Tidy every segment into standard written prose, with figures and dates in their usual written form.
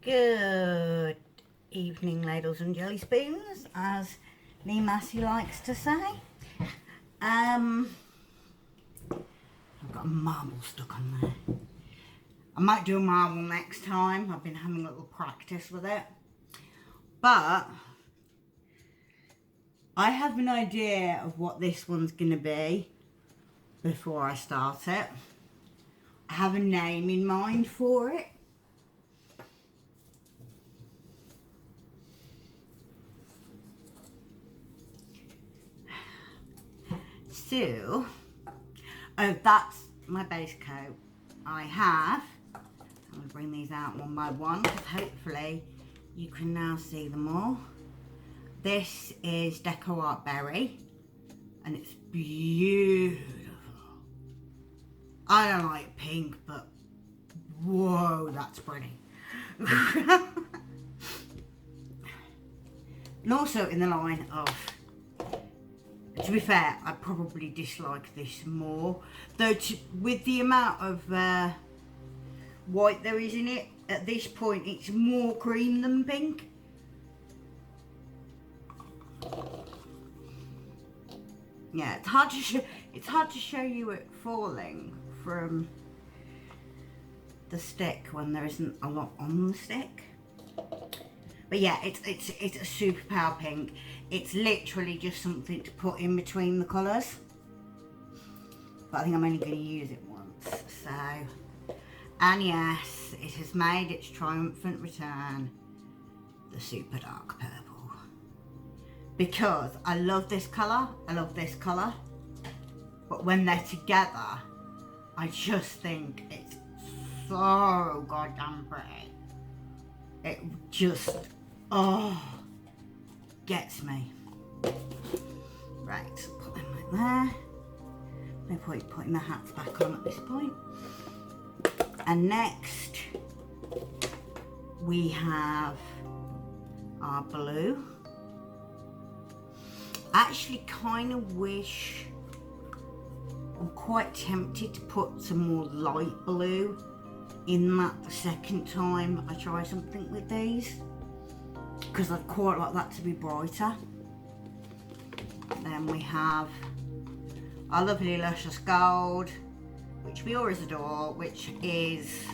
Good evening, ladles and jelly spoons, as Lee Massey likes to say. I've got a marble stuck on there. I might do a marble next time. I've been having a little practice with it. But I have an idea of what this one's going to be before I start it. I have a name in mind for it. So, oh, that's my base coat. I'm going to bring these out one by one because hopefully you can now see them all. This is Deco Art Berry and it's beautiful. I don't like pink, but whoa, that's pretty. And also in the line of, to be fair, I probably dislike this more. Though with the amount of white there is in it, at this point it's more cream than pink. Yeah, it's hard to show you it falling from the stick when there isn't a lot on the stick. But yeah, it's a super pale pink. It's literally just something to put in between the colours. But I think I'm only going to use it once. So, and yes, it has made its triumphant return, the super dark purple. Because I love this colour, I love this colour. But when they're together, I just think it's so goddamn pretty. It just, gets me. Right, put them right there. No point putting the hats back on at this point. And next, we have our blue. I actually kind of wish, I'm quite tempted to put some more light blue in that the second time I try something with these, because I'd quite like that to be brighter. Then we have our lovely luscious gold, which we always adore, which is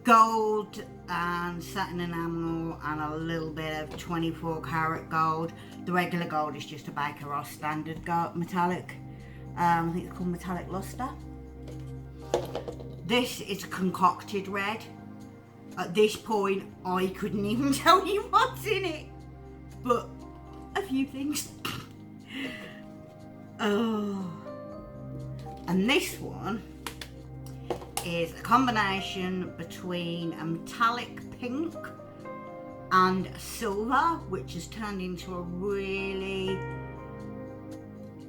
gold and satin enamel and a little bit of 24 karat gold. The regular gold is just a Baker Ross standard gold, metallic. I think it's called metallic luster. This is a concocted red. At this point, I couldn't even tell you what's in it, but a few things. Oh, and this one is a combination between a metallic pink and a silver, which has turned into a really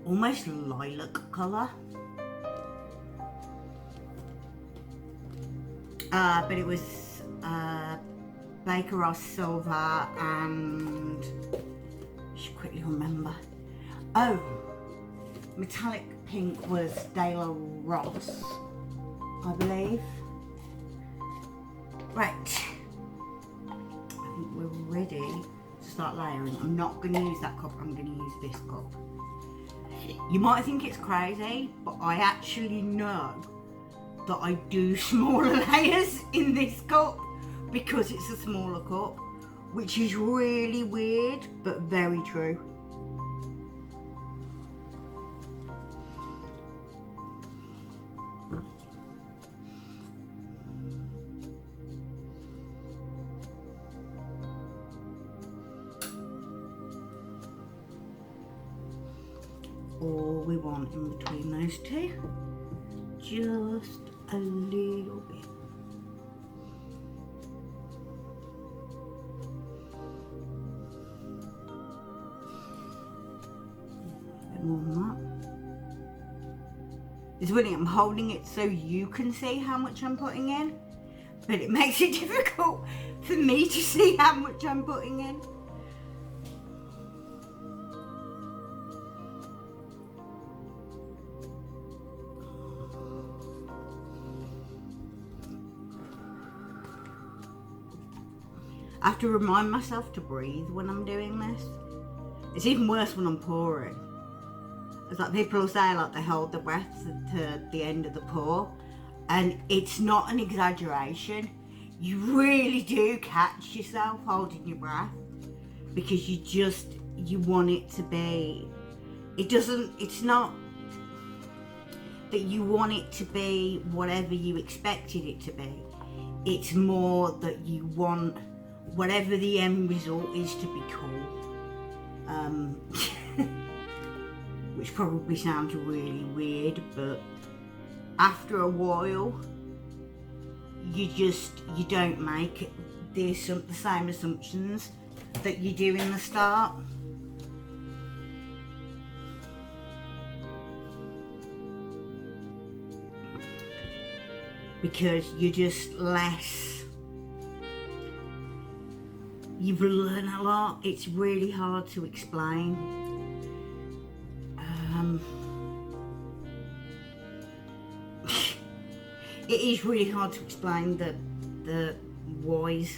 almost lilac colour. But it was Baker Ross silver and I should quickly remember. Oh, metallic pink was De La Ross, I believe. Right, I think we're ready to start layering. I'm not going to use that cup, I'm going to use this cup. You might think it's crazy, but I actually know that I do smaller layers in this cup because it's a smaller cup, which is really weird but very true. All we want in between those two, just a little bit. A bit more than that. It's winning. I'm holding it so you can see how much I'm putting in, but it makes it difficult for me to see how much I'm putting in. I have to remind myself to breathe when I'm doing this. It's even worse when I'm pouring. It's like people will say like they hold their breath to the end of the pour, and it's not an exaggeration. You really do catch yourself holding your breath because you want it to be, it's not that you want it to be whatever you expected it to be. It's more that you want whatever the end result is to be cool. Which probably sounds really weird, but after a while, you don't make the same assumptions that you do in the start. Because you're just less, you've learned a lot. It's really hard to explain. It is really hard to explain the whys,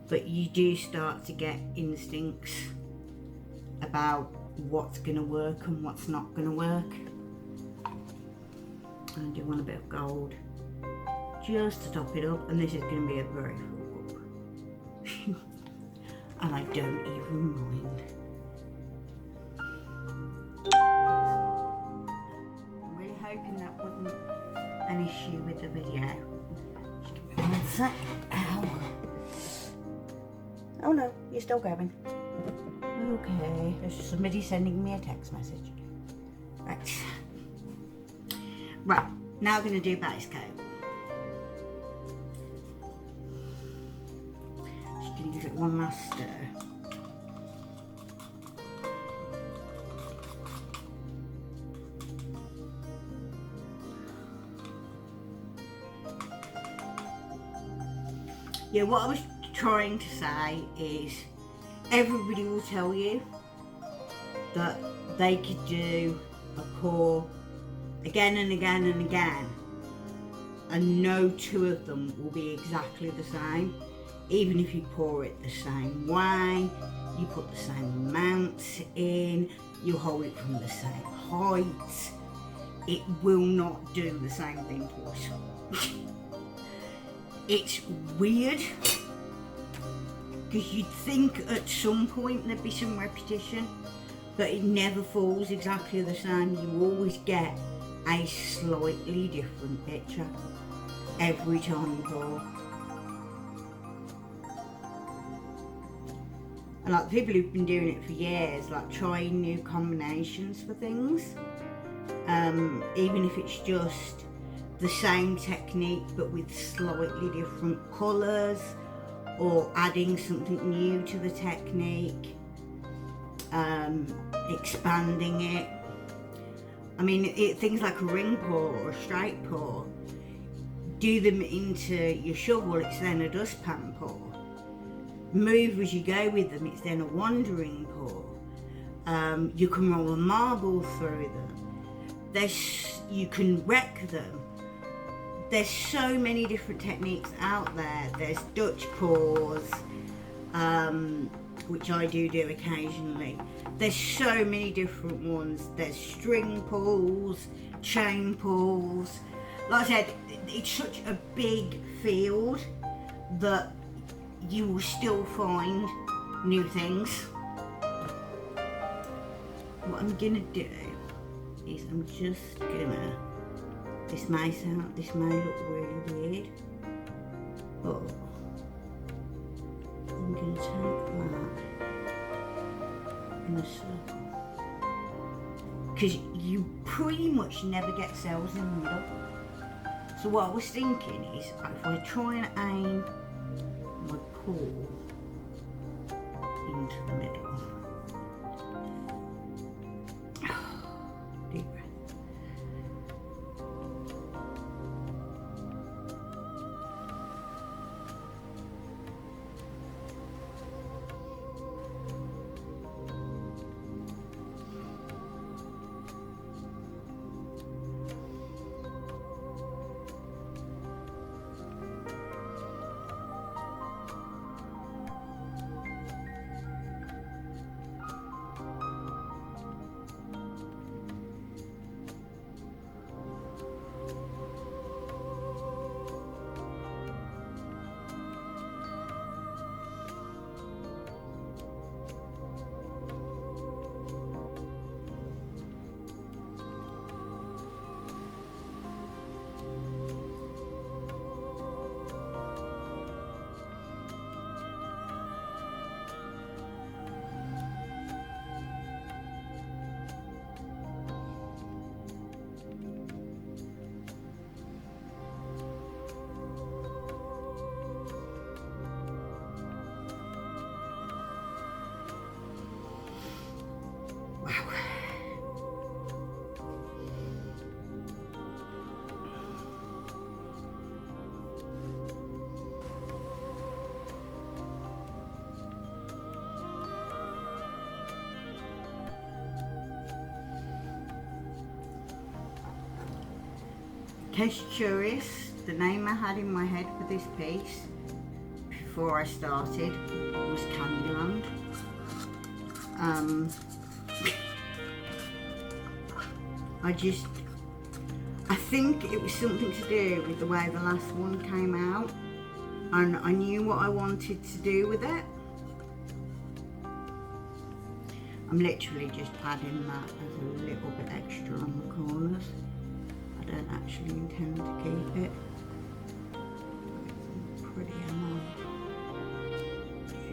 but you do start to get instincts about what's going to work and what's not going to work. I do want a bit of gold just to top it up, and this is going to be a very full cup. And I don't even mind. I'm really hoping that wasn't an issue with the video. Just give me 1 sec. Ow. Oh no, you're still going. Okay, there's somebody sending me a text message. Right. Right, now we're going to do base coat. Just going to give it one last stir. Yeah, what I was trying to say is everybody will tell you that they could do a pour again and again and again, and no two of them will be exactly the same. Even if you pour it the same way, you put the same amount in, you hold it from the same height, it will not do the same thing twice. It's weird because you'd think at some point there'd be some repetition, but it never falls exactly the same. You always get a slightly different picture every time you pour. And like people who've been doing it for years, like trying new combinations for things, even if it's just the same technique but with slightly different colours, or adding something new to the technique, expanding it. I mean, things like a ring pour or a straight pour, do them into your shovel, it's then a dustpan pour. Move as you go with them, it's then a wandering pour. You can roll a marble through them. You can wreck them. There's so many different techniques out there. There's Dutch pours, which I do occasionally. There's so many different ones. There's string pulls, chain pulls. Like I said, it's such a big field that you will still find new things. What I'm gonna do is I'm just gonna, this may look really weird, but I'm gonna take that in a circle, because you pretty much never get cells in the middle. So what I was thinking is, if I try and aim my pour into the middle, deep breath. case you're curious, the name I had in my head for this piece before I started was Candyland. I think it was something to do with the way the last one came out, and I knew what I wanted to do with it. I'm literally just adding that as a little bit extra on the corners. I don't actually intend to keep it. It's pretty, am I?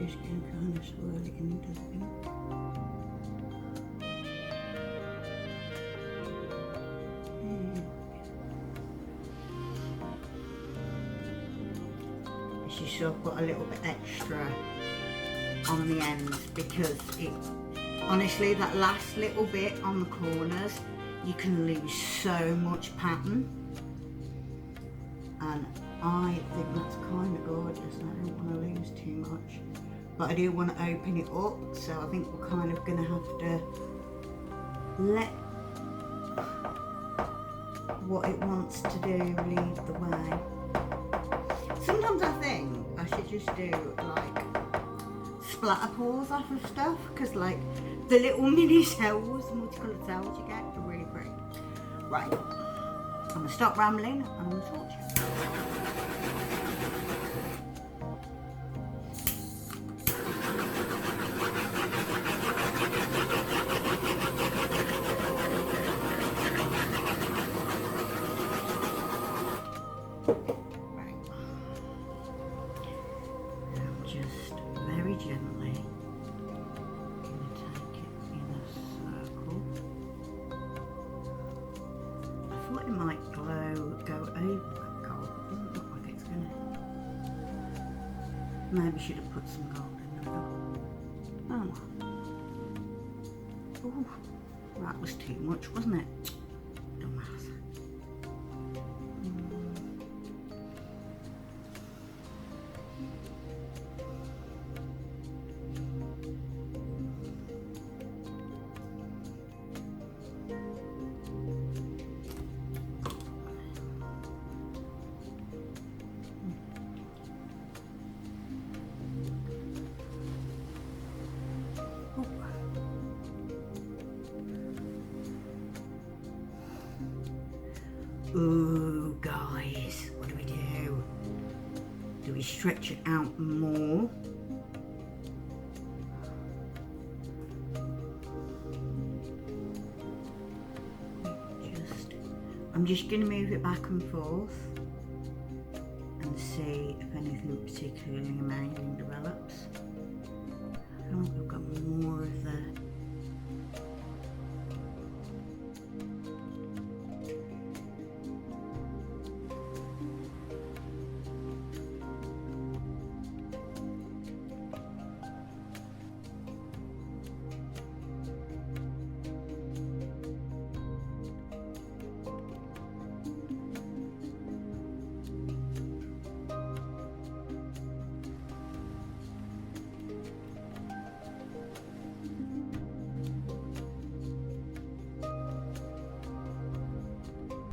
Just going to kind of swirl it into the pink. As you saw, I put a little bit extra on the ends because it, honestly, that last little bit on the corners, you can lose so much pattern, and I think that's kind of gorgeous. I don't want to lose too much, but I do want to open it up, so I think we're kind of going to have to let what it wants to do lead the way. Sometimes I think I should just do like splatter pours off of stuff, because like the little mini cells, multicoloured cells you get, are really pretty. Right, I'm going to stop rambling and I'm going to torch it. Right, I'm just very gently going to take it in a circle. I thought it might go over that gold, but it doesn't look like it's going to. Maybe should have put some gold in the middle. Oh well. Ooh, that was too much, wasn't it? Dumbass. Ooh, guys, what do we do? Do we stretch it out more? I'm just going to move it back and forth and see if anything particularly amazing develops.